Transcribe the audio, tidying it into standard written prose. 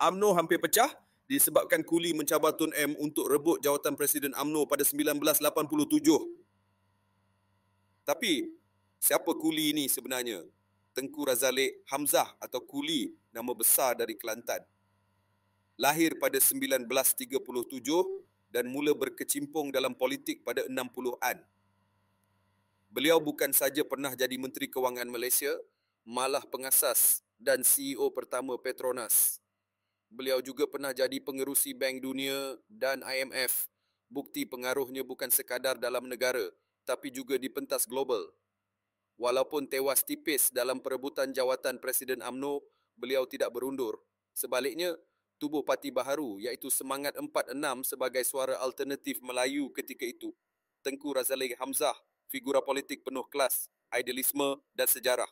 UMNO hampir pecah disebabkan Kuli mencabar Tun M untuk rebut jawatan Presiden UMNO pada 1987. Tapi, siapa Kuli ini sebenarnya? Tengku Razaleigh Hamzah atau Kuli, nama besar dari Kelantan. Lahir pada 1937 dan mula berkecimpung dalam politik pada 60-an. Beliau bukan saja pernah jadi Menteri Kewangan Malaysia, malah pengasas dan CEO pertama Petronas. Beliau juga pernah jadi pengerusi Bank Dunia dan IMF. Bukti pengaruhnya bukan sekadar dalam negara, tapi juga di pentas global. Walaupun tewas tipis dalam perebutan jawatan Presiden UMNO, beliau tidak berundur. Sebaliknya, tubuh Parti Baharu iaitu Semangat 46 sebagai suara alternatif Melayu ketika itu. Tengku Razaleigh Hamzah, figura politik penuh kelas, idealisme dan sejarah.